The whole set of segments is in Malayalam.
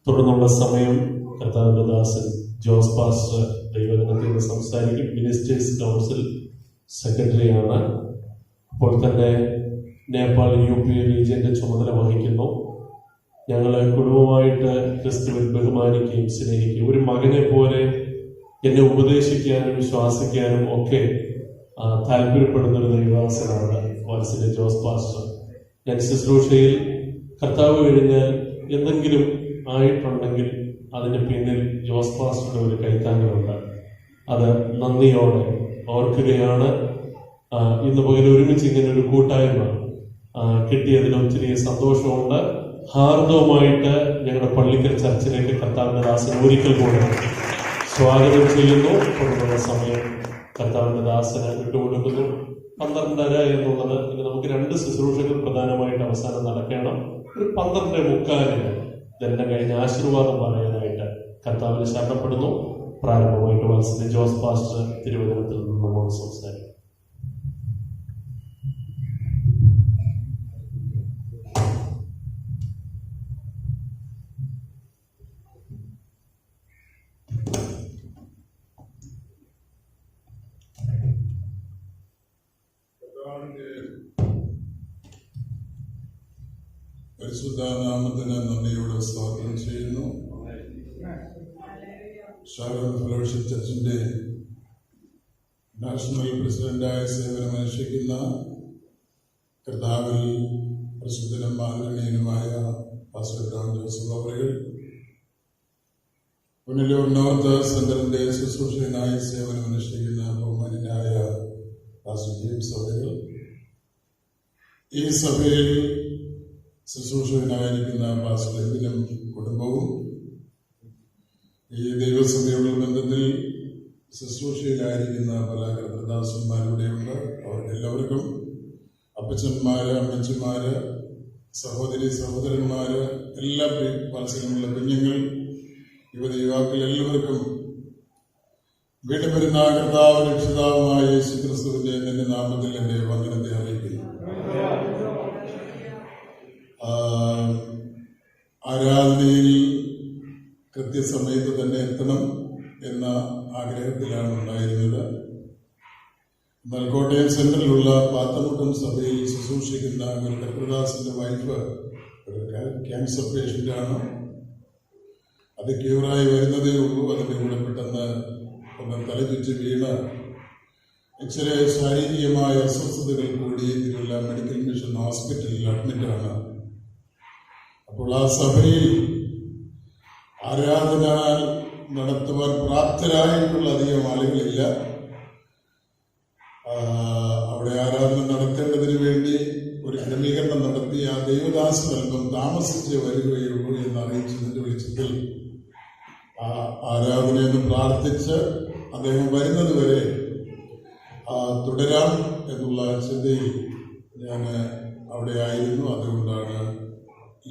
തുടർന്നുള്ള സമയം കർത്താവിന്റെ ദാസൻ ജോസ് പാസ്റ്റർ ദൈവജനത്തിൽ സംസാരിക്കും. മിനിസ്റ്റേഴ്സ് കൗൺസിൽ സെക്രട്ടറിയാണ്. അപ്പോൾ തന്നെ നേപ്പാൾ UP റീജിയന്റെ ചുമതല വഹിക്കുന്നു. ഞങ്ങളെ കുടുംബമായിട്ട് ക്രിസ്തുവിൽ ബഹുമാനിക്കുകയും സ്നേഹിക്കുകയും ഒരു മകനെ പോലെ എന്നെ ഉപദേശിക്കാനും ശ്വാസിക്കാനും ഒക്കെ താല്പര്യപ്പെടുന്ന ഒരു ദൈവദാസനാണ് വാത്സല്യ ജോസ് പാസ്റ്റർ. ഞാൻ ശുശ്രൂഷയിൽ കർത്താവ് കഴിഞ്ഞാൽ എന്തെങ്കിലും ആയിട്ടുണ്ടെങ്കിൽ അതിന് പിന്നിൽ ജോസ് പാസ്റ്ററുടെ ഒരു കൈത്താങ്ങലുണ്ട്. അത് നന്ദിയോടെ ഓർക്കുകയാണ്. ഇന്ന് പകൽ ഒരുമിച്ച് ഇങ്ങനെ ഒരു കൂട്ടായ്മ കിട്ടിയതിൽ ഒത്തിരി സന്തോഷമുണ്ട്. ഹാർദവുമായിട്ട് ഞങ്ങളുടെ പള്ളിക്കൽ ചർച്ചിലേക്ക് കർത്താവിന്റെ ദാസൻ ഒരിക്കൽ കൂടെ സ്വാഗതം ചെയ്യുന്നു. തുടർന്നുള്ള സമയം കർത്താവിന്റെ ദാസന് വിട്ടുകൊടുക്കുന്നു. 12:30 എന്നുള്ളത് ഇനി നമുക്ക് 2 ശുശ്രൂഷകൾ പ്രധാനമായിട്ട് അവസാനം നടക്കണം. ഒരു 12:45 ഇതെല്ലാം കഴിഞ്ഞ് ആശീർവാദം പറയാനായിട്ട് കർത്താവിനെ ശരണപ്പെടുന്നു. പ്രാരംഭമായിട്ട് വാത്സല്യ ജോസ് പാസ്റ്റർ തിരുവനന്തപുരത്തിൽ നിന്ന് നമ്മോട് സംസാരിക്കും. പരിശുദ്ധനാമത്തിന് നന്ദിയോടെ സ്വാഗതം ചെയ്യുന്നു. ഷാരോൺ ഫെലോഷിപ്പ് ചർച്ചിന്റെ നാഷണൽ പ്രസിഡന്റായ സേവനമനുഷ്ഠിക്കുന്ന കർത്താവിൽ പ്രസിദ്ധനും ആദരണീയനുമായ പാസ്റ്റർ ജോൺ ജോസഫ് അവറുകൾ, പുനലൂർ നോർത്ത് സെന്ററിന്റെ ശുശ്രൂഷകനായി സേവനമനുഷ്ഠിക്കുന്ന ബഹുമാന്യനായ പാസ്റ്റർ ജെയിംസ് അവറുകൾ, ഈ സഭയിൽ ശുശ്രൂഷകനായിരിക്കുന്ന പാസ്റ്റർ എബിനും കുടുംബവും, ഈ ദൈവസഭയുള്ള ബന്ധത്തിൽ ശുശ്രൂഷയിലായിരിക്കുന്ന പല കർത്തൃദാസന്മാരുടെയുണ്ട്. അവർക്കെല്ലാവർക്കും അപ്പച്ചന്മാര്, അമ്മച്ചന്മാര്, സഹോദരി സഹോദരന്മാര്, എല്ലാ വാത്സല്യമുള്ള കുഞ്ഞുങ്ങൾ, യുവതി യുവാക്കൾ എല്ലാവർക്കും വീണ്ടും വരുന്ന കർത്താവ് രക്ഷിതാവുമായ യേശുക്രിസ്തുവിന്റെ നിന്റെ നാമത്തിൽ എന്റെ വന്ദനത്തെ അറിയിക്കുന്നു. ആരാധനയിൽ കൃത്യസമയത്ത് തന്നെ എത്തണം എന്ന ആഗ്രഹത്തിലാണ് ഉണ്ടായിരുന്നത്. എന്നാൽ കോട്ടയം സെന്ററിലുള്ള പാത്തമുട്ടം സഭയിൽ ശുശ്രൂഷിക്കുന്ന ഒരു കർത്തൃദാസന്റെ വൈഫ് ഒരു ക്യാൻസർ പേഷ്യന്റാണ്. അത് ക്യൂറായി വരുന്നതേ ഉള്ളൂ. അതിന്റെ കൂടെ പെട്ടെന്ന് ഒന്ന് തലചുറ്റി വീണ് ഇച്ചിരി ശാരീരികമായ അസ്വസ്ഥതകൾ കൂടി തിരുവല്ല മെഡിക്കൽ മിഷൻ ഹോസ്പിറ്റലിൽ അഡ്മിറ്റാണ്. അപ്പോൾ ആ സഭയിൽ ആരാധന നടത്തുവാൻ പ്രാപ്തരായിട്ടുള്ള അധികം ആളുകളില്ല. അവിടെ ആരാധന നടത്തേണ്ടതിന് വേണ്ടി ഒരു ക്രമീകരണം നടത്തി ആ ദൈവദാസൻ അല്പം താമസിച്ച് വരികയുള്ളൂ എന്ന് അറിയിച്ചതിന്റെ വെളിച്ചത്തിൽ ആ ആരാധനയെന്ന് പ്രാർത്ഥിച്ച് അദ്ദേഹം വരുന്നത് വരെ തുടരാം എന്നുള്ള ചിന്തയിൽ ഞാൻ അവിടെ ആയിരുന്നു. അതുകൊണ്ടാണ്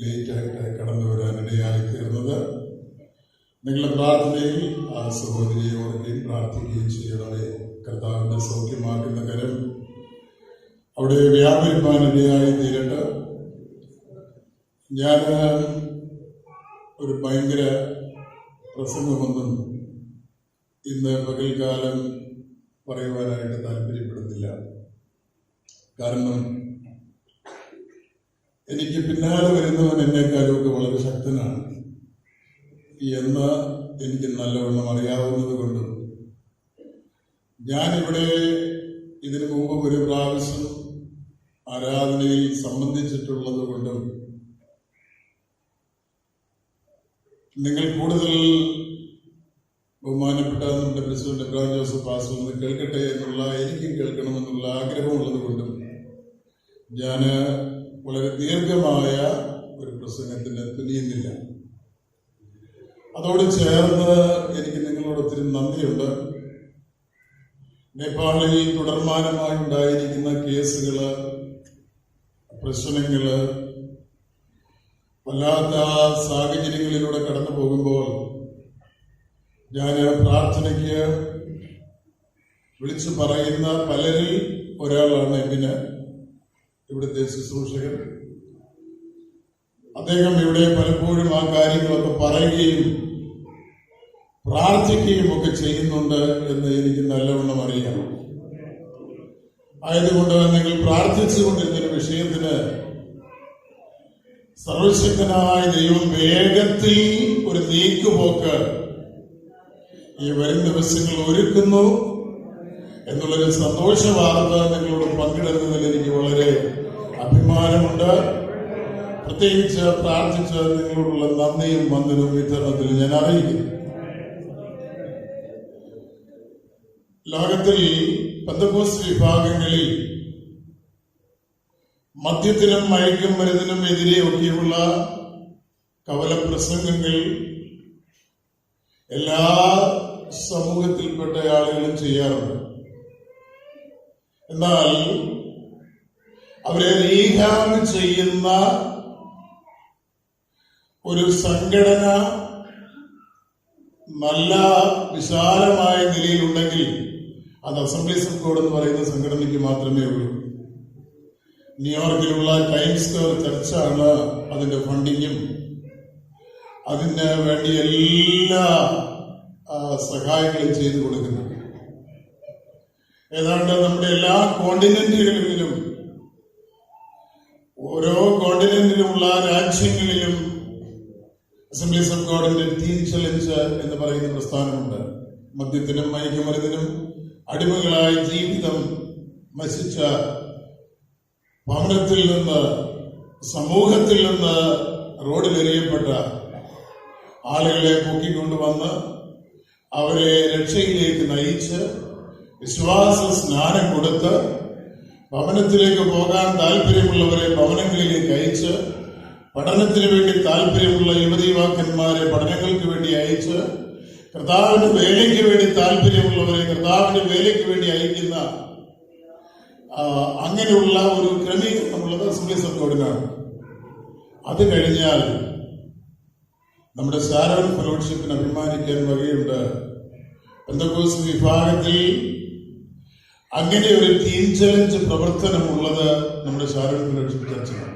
ലേറ്റായിട്ട് കടന്നു വരാനിടയായി തീർന്നത്. നിങ്ങളുടെ പ്രാർത്ഥനയിൽ ആ സഹോദരിയെ ഓർക്കുകയും പ്രാർത്ഥിക്കുകയും ചെയ്യണമേ. കർത്താവിന്റെ സൗഖ്യമാക്കുന്ന കരം അവിടെ വ്യാപരിപ്പാനിടയായി തീരട്ടെ. ഞാൻ ഒരു ഭയങ്കര പ്രസംഗമൊന്നും ഇന്ന് പകൽക്കാലം പറയുവാനായിട്ട് താല്പര്യപ്പെടുന്നില്ല. കാരണം എനിക്ക് പിന്നാലെ വരുന്നവൻ എന്നെക്കാളുമൊക്കെ വളരെ ശക്തനാണ് എന്ന് എനിക്ക് നല്ലവണ്ണം അറിയാവുന്നത് കൊണ്ടും ഞാനിവിടെ ഇതിനു മുമ്പ് ഒരു പ്രാവശ്യം ആരാധനയിൽ സംബന്ധിച്ചിട്ടുള്ളത് കൊണ്ടും നിങ്ങൾ കൂടുതൽ ബഹുമാനപ്പെട്ട നമ്മുടെ പ്രസിഡന്റ് എബ്രഹാം ജോസഫ് പാസ്റ്റർ ഒന്ന് കേൾക്കട്ടെ എന്നുള്ള, എനിക്കും കേൾക്കണമെന്നുള്ള ആഗ്രഹമുള്ളത് കൊണ്ടും ഞാൻ വളരെ ദീർഘമായ ഒരു പ്രസംഗത്തിന് തുനിയുന്നില്ല. അതോട് ചേർന്ന് എനിക്ക് നിങ്ങളോട് ഒത്തിരി നന്ദിയുണ്ട്. നേപ്പാളിൽ തുടർമാനമായി ഉണ്ടായിരിക്കുന്ന കേസുകള്, പ്രശ്നങ്ങള്, വല്ലാത്ത സാഹചര്യങ്ങളിലൂടെ കടന്നു പോകുമ്പോൾ ഞാൻ പ്രാർത്ഥനയ്ക്ക് വിളിച്ചു പറയുന്ന പലരിൽ ഒരാളാണ് എബിന്, ഇവിടുത്തെ ശുശ്രൂഷകൻ. അദ്ദേഹം ഇവിടെ പലപ്പോഴും ആ കാര്യങ്ങളൊക്കെ പറയുകയും പ്രാർത്ഥിക്കുകയും ഒക്കെ ചെയ്യുന്നുണ്ട് എന്ന് എനിക്ക് നല്ലവണ്ണം അറിയാം. ആയതുകൊണ്ട് നിങ്ങൾ പ്രാർത്ഥിച്ചുകൊണ്ടിരുന്നൊരു വിഷയത്തിന് സർവശക്തനായ ദൈവം വേഗത്തിൽ ഒരു നീക്കുപോക്ക് ഈ വരും ദിവസങ്ങൾ ഒരുക്കുന്നു എന്നുള്ളൊരു സന്തോഷ വാർത്ത നിങ്ങളോട് പങ്കിടുന്നതിൽ എനിക്ക് വളരെ അഭിമാനമുണ്ട്. പ്രത്യേകിച്ച് പ്രാർത്ഥിച്ച് നിങ്ങളോടുള്ള നന്ദിയും വന്ദനവും വിതരണത്തിൽ ഞാൻ അറിയിക്കുന്നു. ലോകത്തിൽ പെന്തക്കോസ്ത് വിഭാഗങ്ങളിൽ മദ്യത്തിനും മയക്കും മരുന്നിനും എതിരെയൊക്കെയുള്ള കവലപ്രസംഗങ്ങൾ എല്ലാ സമൂഹത്തിൽപ്പെട്ട ആളുകളും ചെയ്യാറുണ്ട്. എന്നാൽ അവരെ റീഹാബ് ചെയ്യുന്ന ഒരു സംഘടന നല്ല വിശാലമായ നിലയിലുണ്ടെങ്കിൽ അത് അസംബ്ലീസ് ഓഫ് ഗോഡ് എന്ന് പറയുന്ന സംഘടനയ്ക്ക് മാത്രമേ ഉള്ളൂ. ന്യൂയോർക്കിലുള്ള ടൈംസ് സ്ക്വയർ ചർച്ചാണ് അതിന്റെ ഫണ്ടിങ്ങും അതിന് വേണ്ടി എല്ലാ സഹായങ്ങളും ചെയ്തു കൊടുക്കുന്നത്. ഏതാണ്ട് നമ്മുടെ എല്ലാ കോണ്ടിനെന്റുകളിലും ഓരോ കോണ്ടിനെന്റിലുമുള്ള രാജ്യങ്ങളിലും അസംബ്ലീസ് ഓഫ് ഗോഡിന്റെ ടീം ചലഞ്ച് എന്ന് പറയുന്ന പ്രസ്ഥാനമുണ്ട്. മദ്യത്തിനും മയക്കുമരുന്നിനും അടിമകളായി ജീവിതം നശിച്ച ഭവനത്തിൽ നിന്ന് സമൂഹത്തിൽ നിന്ന് റോഡിലെറിയപ്പെട്ട ആളുകളെ പൊക്കിക്കൊണ്ടുവന്ന് അവരെ രക്ഷയിലേക്ക് നയിച്ച് വിശ്വാസ സ്നാനം കൊടുത്ത് ഭവനത്തിലേക്ക് പോകാൻ താല്പര്യമുള്ളവരെ ഭവനങ്ങളിലേക്ക് അയച്ച് പഠനത്തിന് വേണ്ടി താല്പര്യമുള്ള യുവതീവാക്കന്മാരെ പഠനങ്ങൾക്ക് വേണ്ടി അയച്ച് കർത്താവിന്റെ വേലയ്ക്ക് വേണ്ടി താല്പര്യമുള്ളവരെ കർത്താവിന്റെ വേലയ്ക്ക് വേണ്ടി അയക്കുന്ന അങ്ങനെയുള്ള ഒരു ക്രമീകരണമുള്ളത് അസംബ്ലീസ് ഓഫ് ഗോഡിനാണ്. അത് കഴിഞ്ഞാൽ നമ്മുടെ ഷാരോൺ ഫെലോഷിപ്പിന് അഭിമാനിക്കാൻ വകയുണ്ട്. പെന്തക്കോസ്ത് വിഭാഗത്തിൽ അങ്ങനെ ഒരു ടീം ചലഞ്ച് പ്രവർത്തനമുള്ളത് നമ്മുടെ ഷാരോൺ ഫെലോഷിപ്പ് ചർച്ചയാണ്.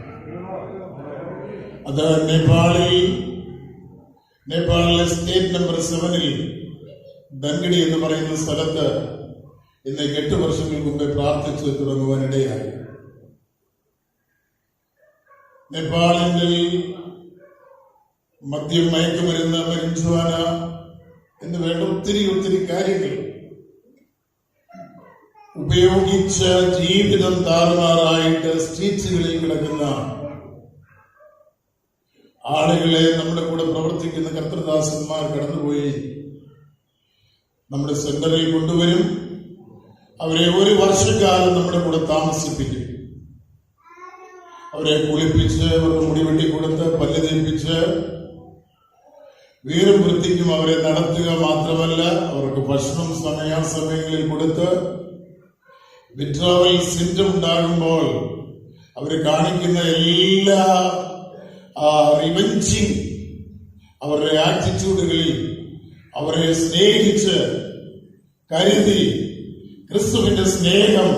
അത് നേപ്പാളിലെ സ്റ്റേറ്റ് നമ്പർ 7 ദൻഗഡി എന്ന് പറയുന്ന സ്ഥലത്ത് ഇന്ന് 8 വർഷങ്ങൾക്ക് മുമ്പേ പ്രാർത്ഥിച്ച് തുടങ്ങുവാനിടയായി. നേപ്പാളിന്റെ മദ്യം, മയക്കുമരുന്ന്, മരിഞ്ചുവാന എന്ന് വേണ്ട ഒത്തിരി കാര്യങ്ങൾ ഉപയോഗിച്ച ജീവിതം താറുമാറായിട്ട് സ്ട്രീറ്റ്സുകളിൽ കിടക്കുന്ന ആളുകളെ നമ്മുടെ കൂടെ പ്രവർത്തിക്കുന്ന കർത്തൃദാസന്മാർ കടന്നുപോയി നമ്മുടെ സെന്ററിൽ കൊണ്ടുവരും. അവരെ 1 വർഷക്കാലം നമ്മുടെ കൂടെ താമസിപ്പിക്കും. അവരെ കുളിപ്പിച്ച് അവരുടെ മുടി വെട്ടിക്കൊടുത്ത് പല്ല് തേപ്പിച്ച് വീറും വൃത്തിക്കും അവരെ നടത്തുക മാത്രമല്ല അവർക്ക് ഭക്ഷണം സമയാസമയങ്ങളിൽ കൊടുത്ത് വിഡ്രോവൽ സിംറ്റം ഉണ്ടാകുമ്പോൾ അവർ കാണിക്കുന്ന എല്ലാ റിവെഞ്ചിങ് അവരുടെ ആറ്റിറ്റ്യൂഡുകളിൽ അവരെ സ്നേഹിച്ച് കരുതി ക്രിസ്തുവിന്റെ സ്നേഹം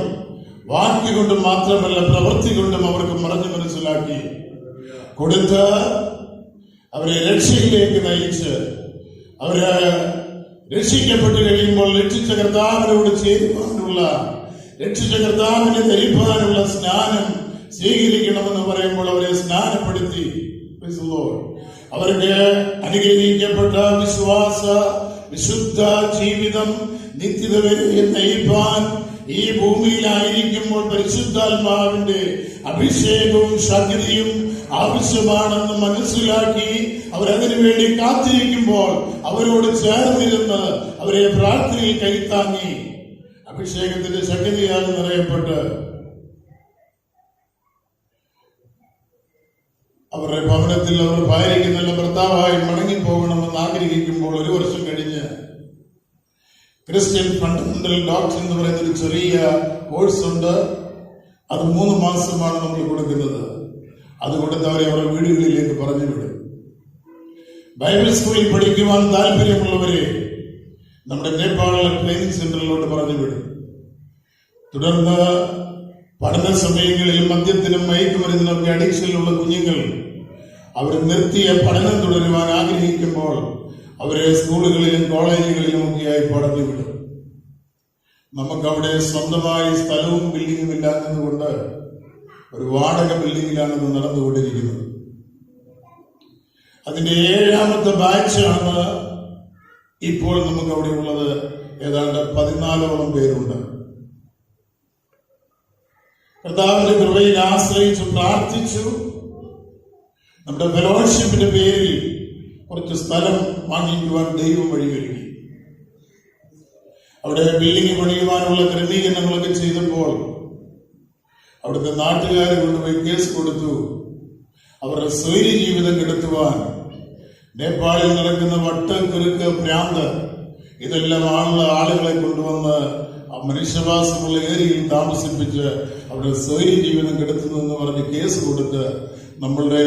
വാക്കുകൊണ്ടും മാത്രമല്ല പ്രവൃത്തി കൊണ്ടും അവർക്ക് മനസ്സിലാക്കി കൊടുത്ത് അവരെ രക്ഷയിലേക്ക് നയിച്ച് അവര് രക്ഷിക്കപ്പെട്ടു കഴിയുമ്പോൾ രക്ഷിച്ച കർത്താവിനോട് ചേരുവാനുള്ള രക്ഷിച്ച കർത്താവിനെ ധരിപ്പാനുള്ള സ്നാനം സ്വീകരിക്കണമെന്ന് പറയുമ്പോൾ അവരെ സ്നാനപ്പെടുത്തി അവർക്ക് അനുഗ്രഹിക്കപ്പെട്ട വിശ്വാസ വിശുദ്ധ ജീവിതം നിത്യത വരെ നയിപ്പാൻ ഈ ഭൂമിയിലായിരിക്കുമ്പോൾ പരിശുദ്ധാത്മാവിന്റെ അഭിഷേകവും ശക്തിയും ആവശ്യമാണെന്ന് മനസ്സിലാക്കി അവരതിനു വേണ്ടി കാത്തിരിക്കുമ്പോൾ അവരോട് ചേർന്നിരുന്ന് അവരെ പ്രാർത്ഥനയിൽ കൈത്താങ്ങി അഭിഷേകത്തിന്റെ ശക്തിയാൽ നിറയപ്പെട്ട് അവരുടെ ഭവനത്തിൽ അവർ ഭാര്യയ്ക്ക് നല്ല ഭർത്താവായി മടങ്ങിപ്പോകണമെന്ന് ആഗ്രഹിക്കുമ്പോൾ 1 വർഷം കഴിഞ്ഞ് ക്രിസ്ത്യൻ ഫണ്ടമെന്റൽ ഡോക്ടർ എന്ന് പറയുന്ന ഒരു ചെറിയ കോഴ്സ് ഉണ്ട്. അത് 3 മാസമാണ് നമ്മൾ കൊടുക്കുന്നത്. അത് കൊടുത്തവരെ അവരുടെ വീടുകളിലേക്ക് പറഞ്ഞു വിടും. ബൈബിൾ സ്കൂളിൽ പഠിക്കുവാൻ താല്പര്യമുള്ളവരെ നമ്മുടെ നേപ്പാളിലെ ട്രെയിനിങ് സെന്ററിലോട്ട് പറഞ്ഞു വിടും. തുടർന്ന് പഠന സമയങ്ങളിൽ മദ്യത്തിനും മയക്കുമരുന്നിനൊക്കെ അഡിക്ഷനിലുള്ള കുഞ്ഞുങ്ങൾ അവർ നിർത്തിയ പഠനം തുടരുവാൻ ആഗ്രഹിക്കുമ്പോൾ അവരെ സ്കൂളുകളിലും കോളേജുകളിലും ഒക്കെയായി പടഞ്ഞുവിടും. നമുക്കവിടെ സ്വന്തമായി സ്ഥലവും ബിൽഡിങ്ങും ഇല്ലാത്തതുകൊണ്ട് ഒരു വാടക ബിൽഡിങ്ങിലാണ് നടന്നുകൊണ്ടിരിക്കുന്നത്. അതിന്റെ 7ാമത്തെ ബാച്ചാണ് ഇപ്പോൾ നമുക്ക് അവിടെ ഉള്ളത്. ഏതാണ്ട് 14ഓളം പേരുണ്ട്. കർത്താവിന്റെ കൃപയിൽ ആശ്രയിച്ചു പ്രാർത്ഥിച്ചു. നമ്മുടെ ഫെലോഷിപ്പിന്റെ പേരിൽ കുറച്ച് സ്ഥലം വാങ്ങിക്കുവാൻ ദൈവം വഴിയൊരുക്കി. അവിടെ ബിൽഡിംഗ് പണിയുവാനുള്ള ക്രമീകരണങ്ങളൊക്കെ ചെയ്തപ്പോൾ അവിടുത്തെ നാട്ടുകാർ കൊണ്ടുപോയി കേസ് കൊടുത്തു. അവരുടെ സ്വൈര്യ ജീവിതം കെടുത്തുവാൻ നേപ്പാളിൽ നടക്കുന്ന വട്ടക്കുറുക്ക്, ഭ്രാന്ത്, ഇതെല്ലാം ആളുകളെ കൊണ്ടുവന്ന് ആ മനുഷ്യവാസമുള്ള ഏരിയയിൽ താമസിപ്പിച്ച് അവരുടെ സ്വൈര്യ ജീവിതം കെടുത്തുന്നു എന്ന് പറഞ്ഞ് കേസ് കൊടുത്ത് നമ്മളുടെ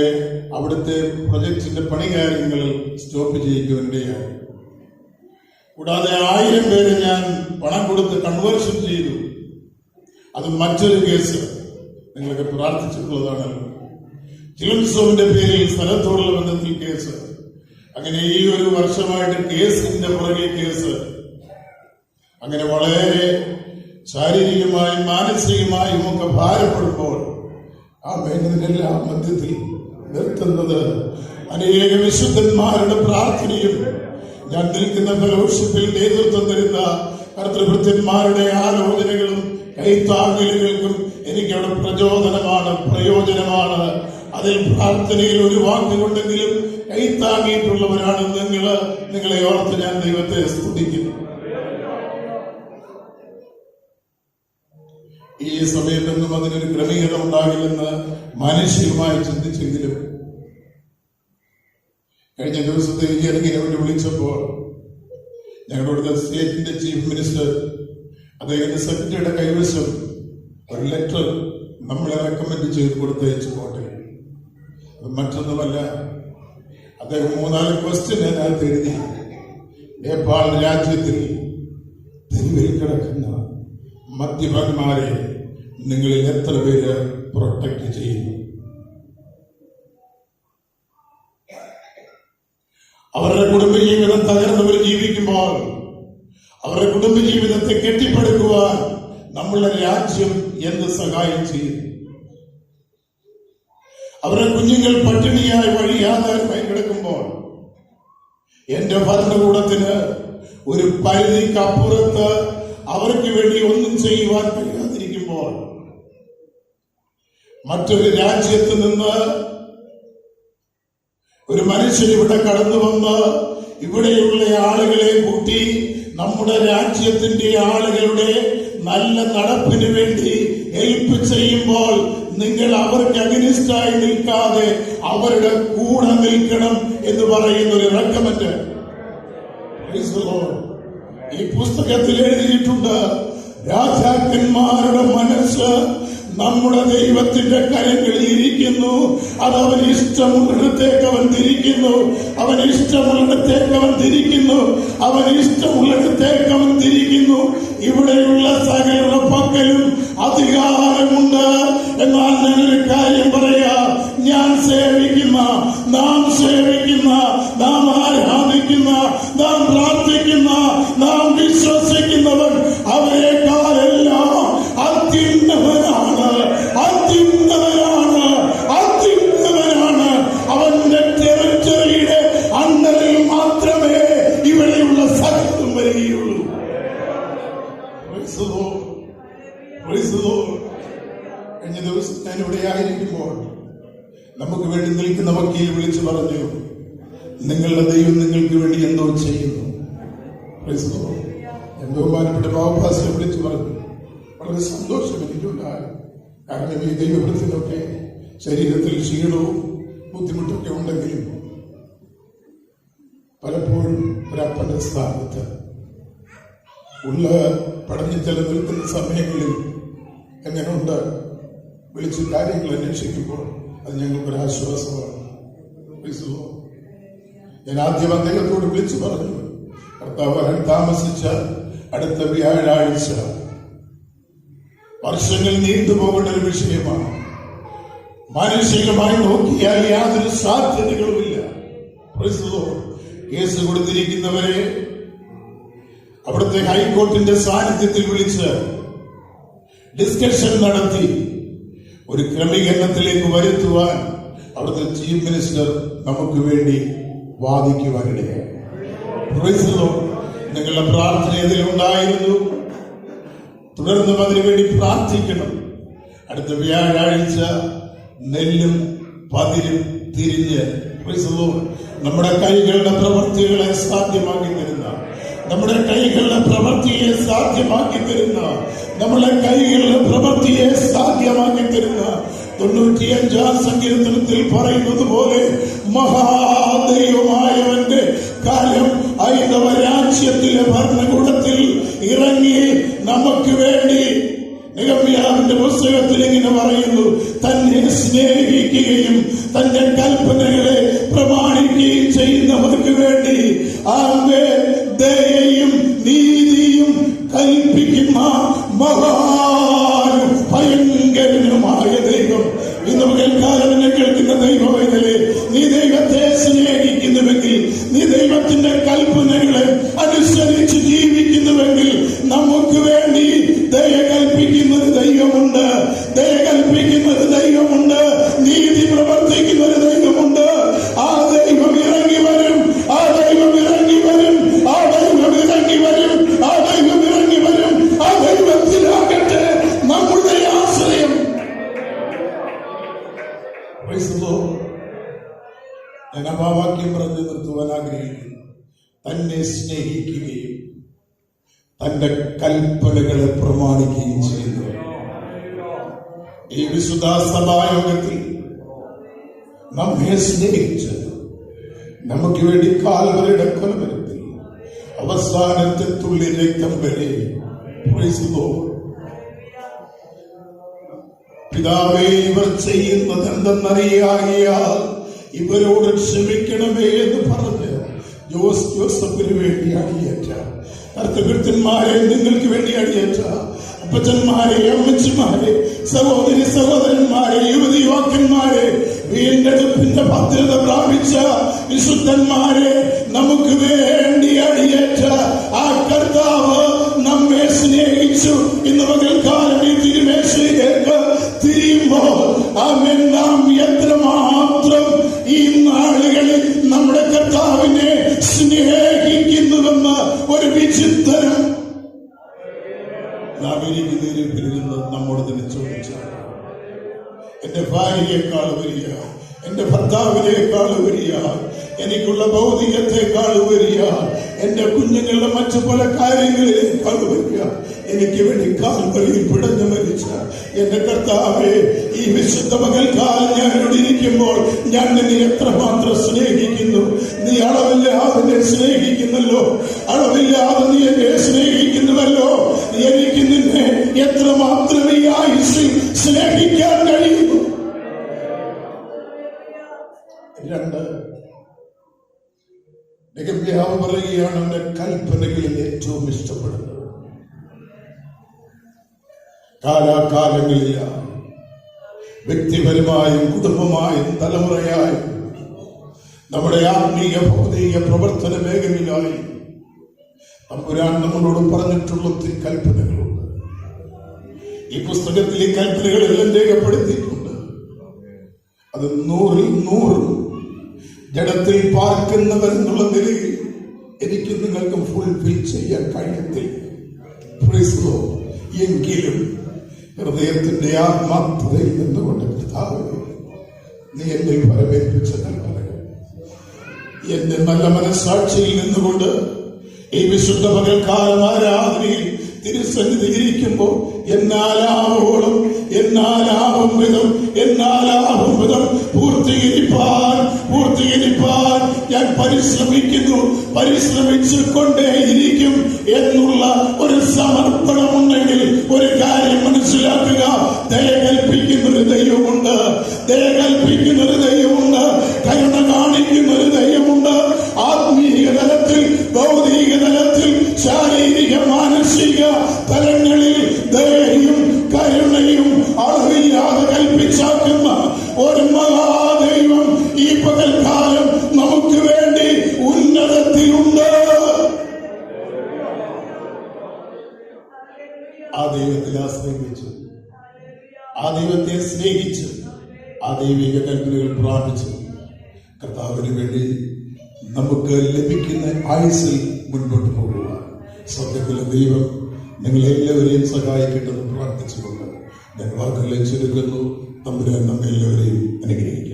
അവിടുത്തെ പ്രൊജക്ടിന്റെ പണികാര്യങ്ങൾ സ്റ്റോപ്പ് ചെയ്യിക്കുവാനിടയായി. കൂടാതെ 1000 പേരെ ഞാൻ പണം കൊടുത്ത് കൺവേർഷൻ ചെയ്തു. അത് മറ്റൊരു കേസ് നിങ്ങളൊക്കെ പ്രാർത്ഥിച്ചിട്ടുള്ളതാണല്ലോ. ചിലൻസോവിന്റെ പേരിൽ സ്ഥലത്തോടുള്ള ബന്ധത്തിൽ കേസ്. അങ്ങനെ ഈ ഒരു വർഷമായിട്ട് കേസിന്റെ പുറകെ കേസ്. അങ്ങനെ വളരെ ശാരീരികമായും മാനസികമായും ഒക്കെ ഭാരപ്പെടുമ്പോൾ ആ മേഖലയിലെല്ലാം മധ്യത്തിൽ നിർത്തുന്നത് അനേക വിശുദ്ധന്മാരുടെ പ്രാർത്ഥനയും ഞാൻ നിൽക്കുന്ന ഫെലോഷിപ്പിൽ നേതൃത്വം തരുന്ന കർത്തൃഭൃത്യന്മാരുടെ ആലോചനകളും കൈത്താങ്ങലുകൾക്കും എനിക്കവിടെ പ്രചോദനമാണ്, പ്രയോജനമാണ്. അതിൽ പ്രാർത്ഥനയിൽ ഒരു വാക്കുകൊണ്ടെങ്കിലും കൈത്താങ്ങിയിട്ടുള്ളവരാണ് നിങ്ങളെ ഓർത്ത് ഞാൻ ദൈവത്തെ സ്തുതിക്കുന്നു. ഈ സമയത്തൊന്നും അതിനൊരു ക്രമീകരണം ഉണ്ടാകില്ലെന്ന് മാനുഷികമായി ചിന്തിച്ചെങ്കിലും കഴിഞ്ഞ ദിവസത്തെ ഈ ഇറങ്ങിനെ വേണ്ടി വിളിച്ചപ്പോൾ ഞങ്ങളുടെ സ്റ്റേറ്റിന്റെ ചീഫ് മിനിസ്റ്റർ അദ്ദേഹത്തിന്റെ സെക്രട്ടറിയുടെ കൈവശം ഒരു ലെറ്റർ നമ്മളെ റെക്കമെൻഡ് ചെയ്ത് കൊടുത്തയച്ചു പോട്ടെ. അത് മറ്റൊന്നുമല്ല, അദ്ദേഹം 3-4 ക്വസ്റ്റ്യൻ അതിനകത്ത് എഴുതി. നേപ്പാൾ രാജ്യത്തിൽ തെരുവിൽ കിടക്കുന്ന മദ്യപന്മാരെ നിങ്ങളിൽ എത്ര പേര് പ്രൊട്ടക്ട് ചെയ്യുന്നു? അവരുടെ കുടുംബജീവിതം തകർന്നവർ ജീവിക്കുമ്പോൾ അവരുടെ കുടുംബജീവിതത്തെ കെട്ടിപ്പടുക്കുവാൻ നമ്മളുടെ രാജ്യം എന്ത് സഹായം ചെയ്യും? അവരുടെ കുഞ്ഞുങ്ങൾ പട്ടിണിയായി വഴിയാധാരമായി കിടക്കുമ്പോൾ എന്റെ ഭരണകൂടത്തിന് ഒരു പരിധിക്കപ്പുറത്ത് അവർക്ക് വേണ്ടി ഒന്നും ചെയ്യുവാൻ കഴിയാതിരിക്കുമ്പോൾ മറ്റൊരു രാജ്യത്ത് നിന്ന് ഒരു മനുഷ്യൻ ഇവിടെ കടന്നു വന്ന് ഇവിടെയുള്ള ആളുകളെ കൂട്ടി നമ്മുടെ രാജ്യത്തിന്റെ ആളുകളുടെ നല്ല നടപ്പിന് വേണ്ടി ഹെൽപ്പ് ചെയ്യുമ്പോൾ നിങ്ങൾ അവർക്ക് അഗനിസ്റ്റായി നിൽക്കാതെ അവരുടെ കൂടെ നിൽക്കണം എന്ന് പറയുന്ന ഒരു റെക്കമെൻഡ് ഈ പുസ്തകത്തിൽ എഴുതിയിട്ടുണ്ട്. രാജാക്കന്മാരുടെ മനസ്സ് നമ്മുടെ ദൈവത്തിന്റെ കരങ്ങളിൽ ഇരിക്കുന്നു. അത് അവൻ ഇഷ്ടമുള്ളിടത്തേക്ക് അവൻ തിരിക്കുന്നു. അവൻ ഇഷ്ടമുള്ളിടത്തേക്ക് അവൻ തിരിക്കുന്നു. അവൻ ഇഷ്ടമുള്ളിടത്തേക്ക് അവൻ തിരിക്കുന്നു. ഇവിടെയുള്ള സകല പക്കലും അധികാരമുണ്ട്. എന്നാൽ ഞാനൊരു കാര്യം പറയാ, ഞാൻ സേവിക്കുന്ന, നാം സേവിക്കുന്ന, നാം ആരാധിക്കുന്ന, നാം പ്രാർത്ഥിക്കുന്ന, നാം വിശ്വസിക്കുന്നവൻ അവരെക്കാളെല്ലാം അത്യുന്നതനാണ്, അത്യുന്നതനാണ്, അത്യുന്നതനാണ്. അവന്റെ ടെറിറ്ററിയുടെ അണ്ടറിൽ മാത്രമേ ഇവിടെയുള്ള സകലം വരികയുള്ളൂ. കഴിഞ്ഞ ദിവസം ഞാൻ ഇവിടെ ആയിരിക്കുമ്പോൾ നമുക്ക് വേണ്ടി നിൽക്കുന്ന വക്കീൽ വിളിച്ചു പറഞ്ഞു, നിങ്ങളുടെ ദൈവം നിങ്ങൾക്ക് വേണ്ടി എന്തോ ചെയ്യുന്നു. എന്തോ ബഹുമാനപ്പെട്ട ബാബുഭാസിനെ വിളിച്ചു പറഞ്ഞു. വളരെ സന്തോഷം എനിക്കുണ്ടായി. കാരണം ഈ ദൈവവൃത്തിനൊക്കെ ശരീരത്തിൽ ക്ഷീണവും ബുദ്ധിമുട്ടൊക്കെ ഉണ്ടെങ്കിലും പലപ്പോഴും ഒരപ്പന്റെ സ്ഥാനത്ത് ഉള്ള പടഞ്ഞു നിൽക്കുന്ന സമയങ്ങളിൽ എങ്ങനെയുണ്ട് വിളിച്ച് കാര്യങ്ങൾ അന്വേഷിക്കുമ്പോൾ അത് ഞങ്ങൾക്കൊരാശ്വാസമാണ്. ഞാൻ ആദ്യം അദ്ദേഹത്തോട് വിളിച്ചു പറഞ്ഞു, കർത്താവ് വരാൻ താമസിച്ച അടുത്ത വ്യാഴാഴ്ച വർഷങ്ങൾ നീണ്ടുപോകേണ്ട ഒരു വിഷയമാണ്. മാനുഷികമായി നോക്കിയാൽ യാതൊരു സാധ്യതകളുമില്ല. കേസ് കൊടുത്തിരിക്കുന്നവരെ അവിടുത്തെ ഹൈക്കോർട്ടിന്റെ സാന്നിധ്യത്തിൽ വിളിച്ച് ഡിസ്കഷൻ നടത്തി ഒരു ക്രമീകരണത്തിലേക്ക് വരുത്തുവാൻ അവിടുത്തെ ചീഫ് മിനിസ്റ്റർ നമുക്ക് വേണ്ടി വാദിക്കുവാനിടയായി. നിങ്ങളുടെ പ്രാർത്ഥന ഇതിലുണ്ടായിരുന്നു. തുടർന്നും അതിനുവേണ്ടി പ്രാർത്ഥിക്കണം. അടുത്ത വ്യാഴാഴ്ച നെല്ലും പതിരും തിരിഞ്ഞ് നമ്മുടെ കൈകളുടെ പ്രവൃത്തികളെ സാധ്യമാക്കി തരുന്ന, നമ്മുടെ കൈകളുടെ പ്രവൃത്തിയെ സാധ്യമാക്കി തരുന്ന, നമ്മുടെ കൈകളുടെ പ്രവൃത്തിയെ സാധ്യമാക്കി തരുന്ന 95-ാം സങ്കീർത്തനത്തിൽ പറയുന്നത് പോലെ മഹാദൈവമായവന്റെ കാലം ഹൈന്ദവ രാജ്യത്തിലെ ഭരണകൂടത്തിൽ ഇറങ്ങി നമുക്ക് വേണ്ടി നെഹമ്യാവിന്റെ പുസ്തകത്തിൽ ഇങ്ങനെ പറയുന്നു: തന്നെ സ്നേഹിക്കുകയും തന്റെ കൽപ്പനകളെ പ്രമാണിക്കുകയും ചെയ്യുന്നവർക്ക് വേണ്ടി അവന്റെ ദയയും നീതിയും കൽപ്പിക്കുന്ന മഹാനും ഭയങ്കരനുമായ ദൈവം. ഇന്ന് പകൽക്കാലം എന്നെ കേൾക്കുന്ന ദൈവമേ, നീ ദൈവത്തെ സ്നേഹിക്കുന്നുവെങ്കിൽ, നീ ദൈവത്തിന്റെ കൽപ്പനകളെ അനുസരിച്ച് ജീവിക്കുന്നുവെങ്കിൽ നമുക്ക് വേണ്ടി ദയ കൽപ്പിക്കുന്ന ഒരു ദൈവമുണ്ട്, ദയ കൽപ്പിക്കുന്ന ഒരു ദൈവമുണ്ട്, നീതി പ്രവർത്തിക്കുന്ന ഒരു ദൈവമുണ്ട്. ആ ദൈവം ഇറങ്ങി വരും, ആ ദൈവം ഇറങ്ങി വരും, ആ ദൈവം ഇറങ്ങി വരും, ആ ദൈവം ഇറങ്ങി വരും. ആ ദൈവത്തിലാകട്ടെ നമ്മുടെ ആശ്രയം. ഞാൻ ആ വാക്യം പറഞ്ഞു നിർത്തുവാൻ ആഗ്രഹിക്കുന്നു. തന്നെ സ്നേഹിക്കുകയും തന്റെ കൽപ്പനകളെ പ്രമാണിക്കുകയും ചെയ്യുന്നു. ഈ വിശുദ്ധ സഭായോഗത്തിൽ നമ്മെ സ്നേഹിച്ച് നമുക്ക് വേണ്ടി കാൽവരിയുടെ കൊലമരത്തിൽ അവസാനത്തെ തുള്ളി രക്തം വരെ പിതാവേ, ഇവർ ചെയ്യുന്നത് എന്തെന്നറിയാകിയാൽ ഇവരോട് ക്ഷമിക്കണമേ എന്ന് പറഞ്ഞ് ജോസഫിന് വേണ്ടി അടിയേറ്റ കർത്തകൃത്യന്മാരെ, നിങ്ങൾക്ക് വേണ്ടി അടിയേറ്റ അപ്പച്ചന്മാരെ, അമ്മച്ചിമാരെ, സഹോദരി സഹോദരന്മാരെ, യുവതി യുവാക്കന്മാരെ, വീണ്ടെടുപ്പിന്റെ ഭദ്രത പ്രാപിച്ച വിശുദ്ധന്മാരെ, നമുക്ക് വേണ്ടി അടിയേറ്റ ആ കർത്താവ് നമ്മെ സ്നേഹിച്ചു. ഇന്ന് പകൽക്കാലം ഈ തിരുമേശയിലേക്ക് തിരിയുമ്പോൾ നാം എത്രമാത്രം ഈ നാളുകളിൽ നമ്മുടെ കർത്താവിനെ സ്നേഹിക്കുന്നുവെന്ന് ഒരു വിചിന്തനം നാം ഇരിക്കുന്നതിൽ നമ്മോട് തന്നെ ചോദിച്ചാൽ, എന്റെ ഭാര്യയെക്കാൾ വരിക, എന്റെ ഭർത്താവിനേക്കാൾ വരിക, എനിക്കുള്ള ഭൗതികത്തെക്കാൾ വരിക, എന്റെ കുഞ്ഞുങ്ങളുടെ മറ്റു പല കാര്യങ്ങളിലേക്കാൾ വരിക, എനിക്ക് വേണ്ടി കാൽവരിയിൽ പിടഞ്ഞു മരിച്ച എന്റെ കർത്താവേ, ഈ വിശുദ്ധ പകൽക്കാലം ഞാനോട് ഇരിക്കുമ്പോൾ ഞാൻ നിന്നെ എത്രമാത്രം സ്നേഹിക്കുന്നു. നീ അളവില്ലാതെ എന്നെ സ്നേഹിക്കുന്നല്ലോ, അളവില്ലാതെ നീ എന്നെ സ്നേഹിക്കുന്നുവല്ലോ. എനിക്ക് നിന്നെ എത്രമാത്രം ഈ ആയുസ്സിൽ സ്നേഹിക്കാൻ കഴിയുന്നു. രണ്ട്, നെഹമ്യാവ് പറയുകയാണ് അവന്റെ കൽപ്പനകളിൽ ഏറ്റവും ഇഷ്ടപ്പെടുന്നത്. കാലാകാലങ്ങളില്ല, വ്യക്തിപരമായും കുടുംബമായും തലമുറയായും നമ്മുടെ ആത്മീയ ഭൗതിക പ്രവർത്തന മേഖലയിലായി തമ്പുരാൻ നമ്മളോട് പറഞ്ഞിട്ടുള്ള ഒത്തിരി കൽപ്പനകളുണ്ട്. ഈ പുസ്തകത്തിൽ ഈ കൽപ്പനകളെല്ലാം രേഖപ്പെടുത്തിയിട്ടുണ്ട്. അത് 100 ജഡത്തിൽ പാർക്കുന്നവരെന്നുള്ള നിലയിൽ എനിക്ക് നിങ്ങൾക്കും ഫുൾഫിൽ ചെയ്യാൻ കഴിയത്തില്ല. എങ്കിലും ഹൃദയത്തിന്റെ ആത്മാർത്ഥതയിൽ നിന്നുകൊണ്ട് കർത്താവേ, നീ എന്നെ വരവേൽപ്പിച്ച കൽപ്പനകൾ എന്റെ നല്ല മനസ്സാക്ഷിയിൽ നിന്നുകൊണ്ട് ഈ വിശുദ്ധ പകൽക്കാലം ആരാധനയിൽ തിരുസന്നിധി ഇരിക്കുമ്പോൾ എന്നാലാവോളം എന്നാലാവും വിധം പൂർത്തീകരിപ്പാൻ ഞാൻ പരിശ്രമിച്ചു കൊണ്ടേയിരിക്കും എന്നുള്ള ഒരു സമർപ്പണമുണ്ടെങ്കിൽ ഒരു കാര്യം മനസ്സിലാക്കുക: ദയ കൽപ്പിക്കുന്ന ഒരു ദൈവമുണ്ട്, ദയ കൽപ്പിക്കുന്ന ഒരു ദൈവമുണ്ട്, കരുണ കാണിക്കുന്ന ഒരു ദൈവമുണ്ട്. ആത്മീയ തലത്തിൽ, ഭൗതിക തലത്തിൽ, ശാരീരിക മാനസിക തലങ്ങളിൽ ദയയും കരുണയും അളവില്ലാതെ കൽപ്പിച്ചാക്കുന്ന ദൈവത്തിൽ ആശ്രയിച്ചു, ആ ദൈവത്തെ സ്നേഹിച്ചു, ആ ദൈവിക കൽപ്പനകൾ പ്രാപിച്ചു കർത്താവിന് വേണ്ടി നമുക്ക് ലഭിക്കുന്ന ആയുസ്സിൽ മുൻപോട്ട് പോകുക. സത്യത്തിലെ ദൈവം നിങ്ങളെല്ലാവരെയും സഹായിക്കട്ടെന്ന് പ്രാർത്ഥിച്ചുകൊണ്ട് ഞാൻ വാക്കുകളെ ചുരുക്കുന്നു. തമ്പുരാൻ നമ്മെല്ലാവരെയും അനുഗ്രഹിക്കും.